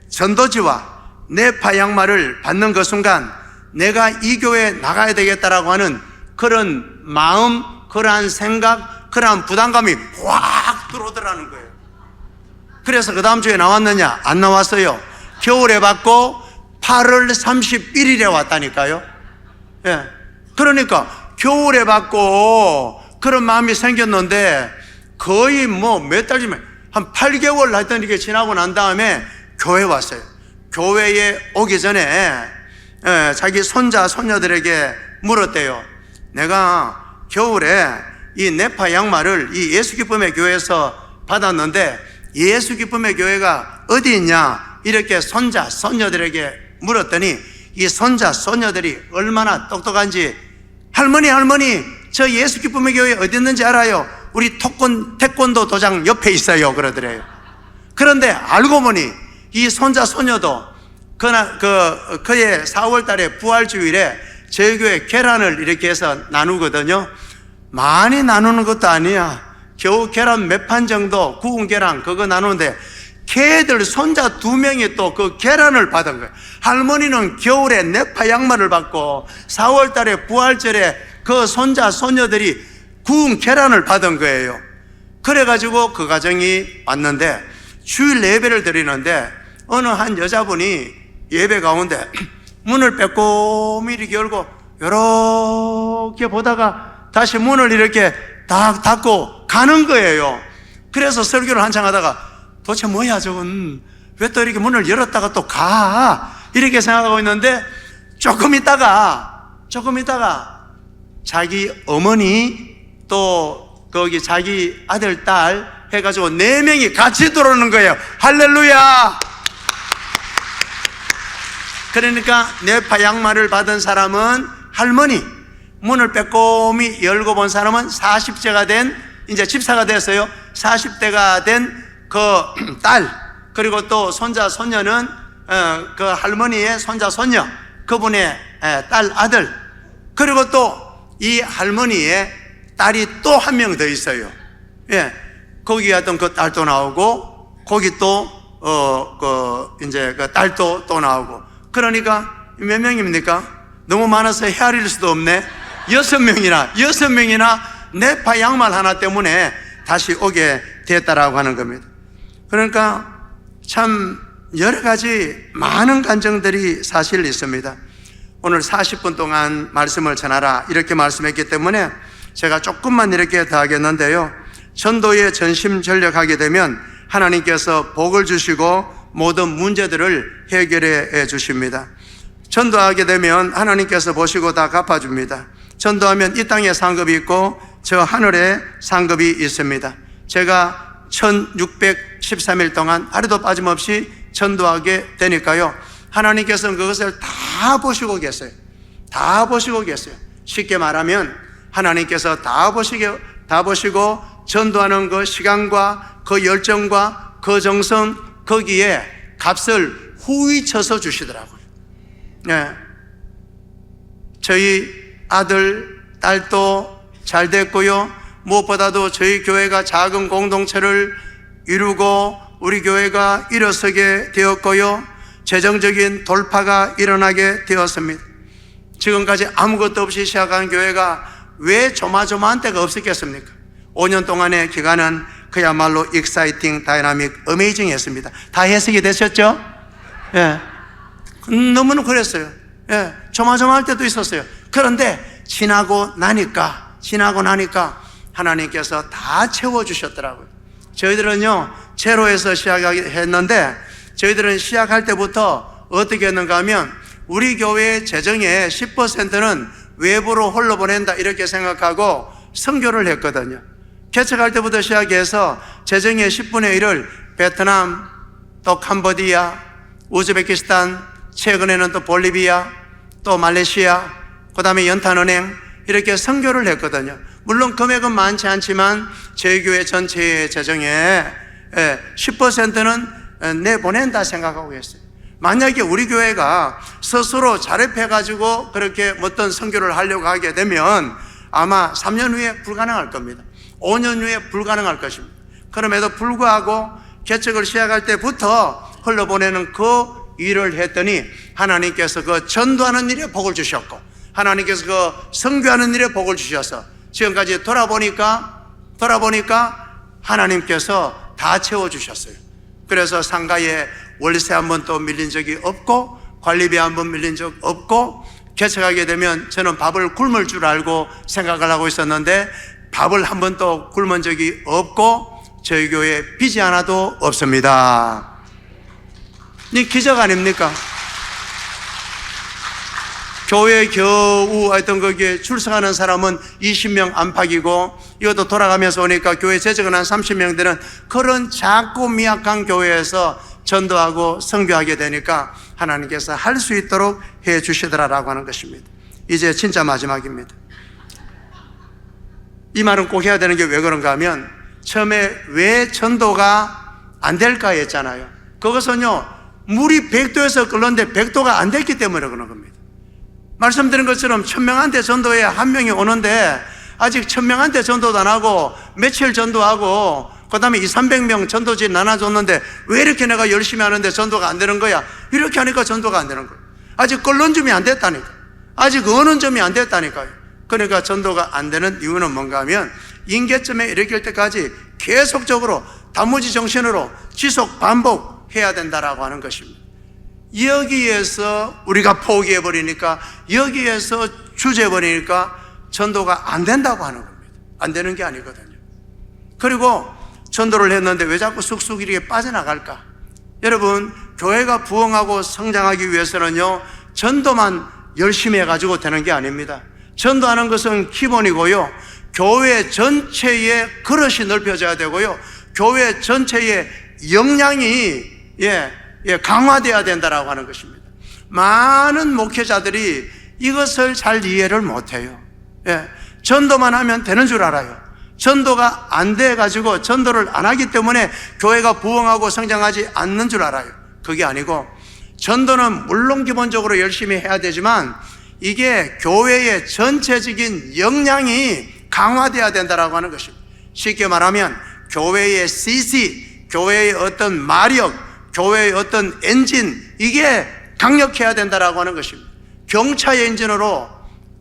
전도지와 네파 양말을 받는 그 순간 내가 이 교회에 나가야 되겠다라고 하는 그런 마음, 그러한 생각, 그러한 부담감이 확 들어오더라는 거예요. 그래서 그 다음 주에 나왔느냐? 안 나왔어요. 겨울에 받고 8월 31일에 왔다니까요. 그러니까 겨울에 받고 그런 마음이 생겼는데 거의 뭐 몇 달이면 한 8개월 하여튼 이렇게 지나고 난 다음에 교회 왔어요. 교회에 오기 전에 자기 손자 손녀들에게 물었대요. 내가 겨울에 이 네파 양말을 이 예수 기쁨의 교회에서 받았는데 예수 기쁨의 교회가 어디 있냐 이렇게 손자 손녀들에게 물었더니 이 손자 손녀들이 얼마나 똑똑한지 할머니 저 예수 기쁨의 교회 어디 있는지 알아요? 우리 태권도 도장 옆에 있어요 그러더래요. 그런데 알고 보니 이 손자 손녀도 그의 4월 달에 부활주일에 저희 교회 계란을 이렇게 해서 나누거든요. 많이 나누는 것도 아니야. 겨우 계란 몇 판 정도 구운 계란 그거 나누는데 걔들 손자 2명이 또 그 계란을 받은 거예요. 할머니는 겨울에 네파 양말을 받고 4월 달에 부활절에 그 손자 손녀들이 구운 계란을 받은 거예요. 그래가지고 그 가정이 왔는데 주일 예배를 드리는데 어느 한 여자분이 예배 가운데 문을 빼꼼히 이렇게 열고 이렇게 보다가 다시 문을 이렇게 딱 닫고 가는 거예요. 그래서 설교를 한창 하다가 도대체 뭐야 저건 왜 또 이렇게 문을 열었다가 또 가 이렇게 생각하고 있는데 조금 있다가 자기 어머니 또 거기 자기 아들 딸 해가지고 4명이 같이 들어오는 거예요. 할렐루야. 그러니까 네파 양말을 받은 사람은 할머니, 문을 빼꼼히 열고 본 사람은 40세가 된 이제 집사가 됐어요. 40대가 된 그 딸, 그리고 또 손자 손녀는 그 할머니의 손자 손녀, 그분의 딸 아들, 그리고 또 이 할머니의 딸이 또 한 명 더 있어요. 예, 거기 갔던 그 딸도 나오고 거기 또 이제 그 딸도 또 나오고. 그러니까 몇 명입니까? 너무 많아서 헤아릴 수도 없네. 6명이나 네파 양말 하나 때문에 다시 오게 됐다라고 하는 겁니다. 그러니까 참 여러 가지 많은 감정들이 사실 있습니다. 오늘 40분 동안 말씀을 전하라 이렇게 말씀했기 때문에 제가 조금만 이렇게 더 하겠는데요. 전도에 전심전력하게 되면 하나님께서 복을 주시고 모든 문제들을 해결해 주십니다. 전도하게 되면 하나님께서 보시고 다 갚아줍니다. 전도하면 이 땅에 상급이 있고 저 하늘에 상급이 있습니다. 제가 1613일 동안 하루도 빠짐없이 전도하게 되니까요, 하나님께서는 그것을 다 보시고 계세요. 다 보시고 계세요. 쉽게 말하면 하나님께서 다 보시고 전도하는 그 시간과 그 열정과 그 정성, 거기에 값을 후히 쳐서 주시더라고요. 네. 저희 아들, 딸도 잘 됐고요. 무엇보다도 저희 교회가 작은 공동체를 이루고 우리 교회가 일어서게 되었고요. 재정적인 돌파가 일어나게 되었습니다. 지금까지 아무것도 없이 시작한 교회가 왜 조마조마한 때가 없었겠습니까? 5년 동안의 기간은 그야말로 익사이팅, 다이나믹, 어메이징 했습니다. 다 해석이 되셨죠? 예. 너무나 그랬어요. 예. 조마조마할 때도 있었어요. 그런데 지나고 나니까 하나님께서 다 채워주셨더라고요. 저희들은요, 제로에서 시작했는데 저희들은 시작할 때부터 어떻게 했는가 하면 우리 교회의 재정의 10%는 외부로 홀로 보낸다 이렇게 생각하고 선교를 했거든요. 개척할 때부터 시작해서 재정의 10분의 1을 베트남, 또 캄보디아, 우즈베키스탄, 최근에는 또 볼리비아, 또 말레이시아, 그 다음에 연탄은행 이렇게 선교를 했거든요. 물론 금액은 많지 않지만 저희 교회 전체의 재정의 10%는 내보낸다 생각하고 있어요. 만약에 우리 교회가 스스로 자립해가지고 그렇게 어떤 선교를 하려고 하게 되면 아마 3년 후에 불가능할 겁니다. 5년 후에 불가능할 것입니다. 그럼에도 불구하고 개척을 시작할 때부터 흘러보내는 그 일을 했더니 하나님께서 그 전도하는 일에 복을 주셨고 하나님께서 그 선교하는 일에 복을 주셔서 지금까지 돌아보니까 하나님께서 다 채워주셨어요. 그래서 상가에 월세 한 번도 밀린 적이 없고 관리비 한 번 밀린 적 없고 개척하게 되면 저는 밥을 굶을 줄 알고 생각을 하고 있었는데 밥을 한 번도 굶은 적이 없고 저희 교회에 빚이 하나도 없습니다. 이 기적 아닙니까? 교회 겨우 하여튼 거기에 출석하는 사람은 20명 안팎이고, 이것도 돌아가면서 오니까 교회 재직은 한 30명 되는 그런 작고 미약한 교회에서 전도하고 선교하게 되니까 하나님께서 할 수 있도록 해 주시더라라고 하는 것입니다. 이제 진짜 마지막입니다. 이 말은 꼭 해야 되는 게 왜 그런가 하면, 처음에 왜 전도가 안 될까 했잖아요. 그것은요, 물이 100도에서 끓는데 100도가 안 됐기 때문에 그런 겁니다. 말씀드린 것처럼 1000명한테 전도에 한 명이 오는데 아직 1000명한테 전도도 안 하고 며칠 전도하고 그 다음에 200-300명 전도지 나눠줬는데 왜 이렇게 내가 열심히 하는데 전도가 안 되는 거야? 이렇게 하니까 전도가 안 되는 거예요. 아직 끓는 점이 안 됐다니까. 아직 어는 점이 안 됐다니까요. 그러니까 전도가 안 되는 이유는 뭔가 하면, 임계점에 이르길 때까지 계속적으로 단무지 정신으로 지속 반복해야 된다라고 하는 것입니다. 여기에서 우리가 포기해버리니까, 여기에서 주저해버리니까 전도가 안 된다고 하는 겁니다. 안 되는 게 아니거든요. 그리고 전도를 했는데 왜 자꾸 쑥쑥 이렇게 빠져나갈까? 여러분, 교회가 부흥하고 성장하기 위해서는요, 전도만 열심히 해가지고 되는 게 아닙니다. 전도하는 것은 기본이고요, 교회 전체의 그릇이 넓혀져야 되고요, 교회 전체의 역량이 강화되어야 된다라고 하는 것입니다. 많은 목회자들이 이것을 잘 이해를 못해요. 전도만 하면 되는 줄 알아요. 전도가 안 돼가지고 전도를 안 하기 때문에 교회가 부흥하고 성장하지 않는 줄 알아요. 그게 아니고, 전도는 물론 기본적으로 열심히 해야 되지만 이게 교회의 전체적인 역량이 강화되어야 된다라고 하는 것입니다. 쉽게 말하면 교회의 CC, 교회의 어떤 마력, 교회의 어떤 엔진, 이게 강력해야 된다라고 하는 것입니다. 경차의 엔진으로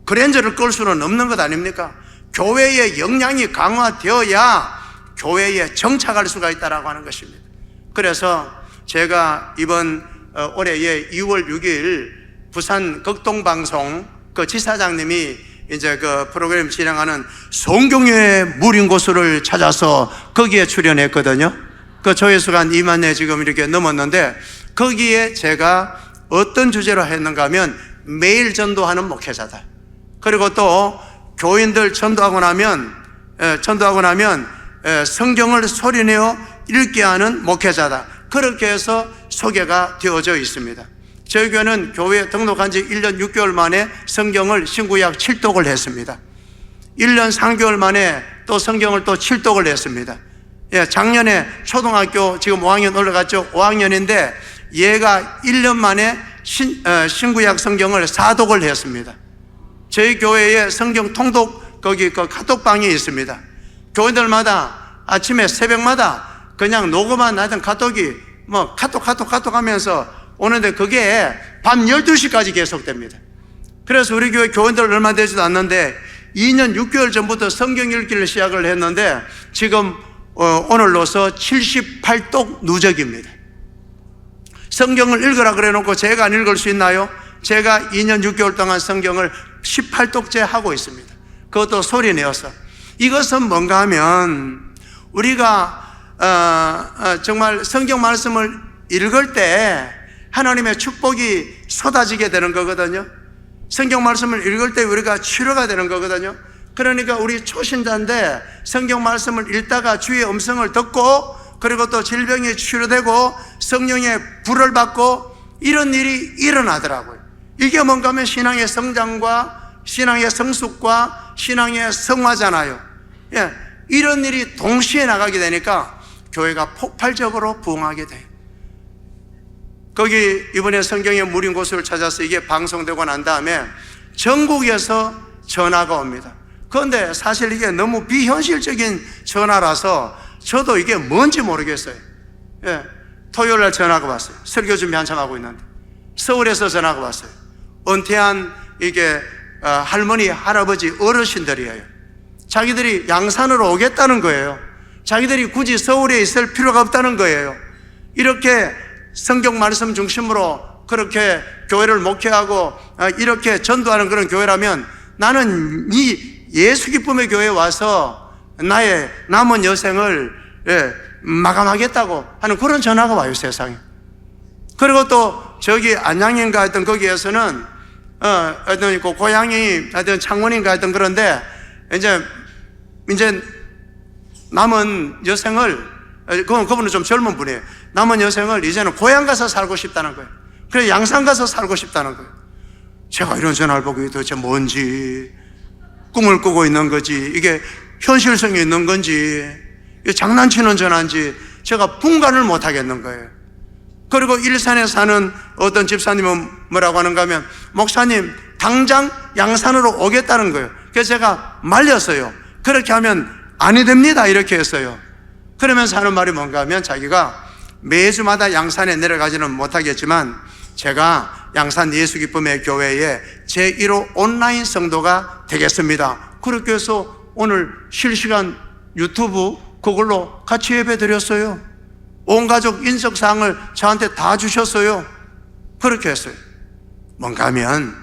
그랜저를 끌 수는 없는 것 아닙니까? 교회의 역량이 강화되어야 교회에 정착할 수가 있다라고 하는 것입니다. 그래서 제가 이번 올해의 2월 6일 부산 극동방송 그 지사장님이 이제 그 프로그램 진행하는 성경의 무린 곳을 찾아서 거기에 출연했거든요. 그 조회수가 한 2만회 지금 이렇게 넘었는데, 거기에 제가 어떤 주제로 했는가 하면 매일 전도하는 목회자다. 그리고 또 교인들 전도하고 나면 성경을 소리내어 읽게 하는 목회자다. 그렇게 해서 소개가 되어져 있습니다. 저희 교회는 교회에 등록한 지 1년 6개월 만에 성경을 신구약 7독을 했습니다. 1년 3개월 만에 또 성경을 또 7독을 했습니다. 작년에 초등학교 지금 5학년 올라갔죠. 5학년인데 얘가 1년 만에 신구약 성경을 4독을 했습니다. 저희 교회에 성경 통독 거기 그 카톡방이 있습니다. 교인들마다 아침에 새벽마다 그냥 녹음한 하여튼 카톡이 뭐 카톡 하면서 오는데 그게 밤 12시까지 계속됩니다. 그래서 우리 교회 교인들 얼마 되지도 않는데 2년 6개월 전부터 성경 읽기를 시작을 했는데 지금 오늘로서 78독 누적입니다. 성경을 읽으라 그래 놓고 제가 안 읽을 수 있나요? 제가 2년 6개월 동안 성경을 18독째 하고 있습니다. 그것도 소리 내어서. 이것은 뭔가 하면 우리가 정말 성경 말씀을 읽을 때 하나님의 축복이 쏟아지게 되는 거거든요. 성경 말씀을 읽을 때 우리가 치료가 되는 거거든요. 그러니까 우리 초신자인데 성경 말씀을 읽다가 주의 음성을 듣고 그리고 또 질병이 치료되고 성령의 불을 받고 이런 일이 일어나더라고요. 이게 뭔가 하면 신앙의 성장과 신앙의 성숙과 신앙의 성화잖아요. 이런 일이 동시에 나가게 되니까 교회가 폭발적으로 부흥하게 돼요. 거기 이번에 성경의 무린 곳을 찾아서 이게 방송되고 난 다음에 전국에서 전화가 옵니다. 그런데 사실 이게 너무 비현실적인 전화라서 저도 이게 뭔지 모르겠어요. 토요일 날 전화가 왔어요. 설교 준비 한참 하고 있는데 서울에서 전화가 왔어요. 은퇴한 이게 할머니, 할아버지, 어르신들이에요. 자기들이 양산으로 오겠다는 거예요. 자기들이 굳이 서울에 있을 필요가 없다는 거예요. 이렇게 성경 말씀 중심으로 그렇게 교회를 목회하고 이렇게 전도하는 그런 교회라면 나는 이 예수 기쁨의 교회에 와서 나의 남은 여생을 마감하겠다고 하는 그런 전화가 와요, 세상에. 그리고 또 저기 안양인가 하여튼 거기에서는 하여튼 고향이 하여튼 창원인가 하여튼 그런데 이제 남은 여생을, 그분은 좀 젊은 분이에요. 남은 여생을 이제는 고향 가서 살고 싶다는 거예요. 그래서 양산 가서 살고 싶다는 거예요. 제가 이런 전화를 보고 도대체 뭔지, 꿈을 꾸고 있는 거지, 이게 현실성이 있는 건지, 이게 장난치는 전화인지 제가 분간을 못 하겠는 거예요. 그리고 일산에 사는 어떤 집사님은 뭐라고 하는가 하면, 목사님 당장 양산으로 오겠다는 거예요. 그래서 제가 말렸어요. 그렇게 하면 아니 됩니다, 이렇게 했어요. 그러면서 하는 말이 뭔가 하면, 자기가 매주마다 양산에 내려가지는 못하겠지만 제가 양산 예수 기쁨의 교회의 제1호 온라인 성도가 되겠습니다. 그렇게 해서 오늘 실시간 유튜브 그걸로 같이 예배 드렸어요. 온 가족 인적사항을 저한테 다 주셨어요. 그렇게 했어요. 뭔가 하면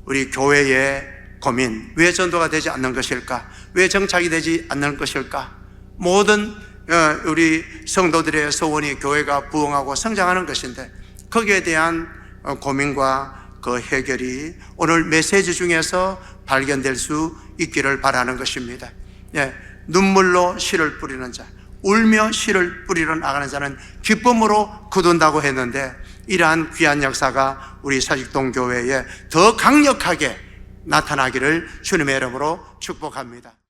우리 교회의 고민, 왜 전도가 되지 않는 것일까? 왜 정착이 되지 않는 것일까? 모든 우리 성도들의 소원이 교회가 부흥하고 성장하는 것인데, 거기에 대한 고민과 그 해결이 오늘 메시지 중에서 발견될 수 있기를 바라는 것입니다. 눈물로 씨를 뿌리는 자, 울며 씨를 뿌리러 나가는 자는 기쁨으로 거둔다고 했는데, 이러한 귀한 역사가 우리 사직동 교회에 더 강력하게 나타나기를 주님의 이름으로 축복합니다.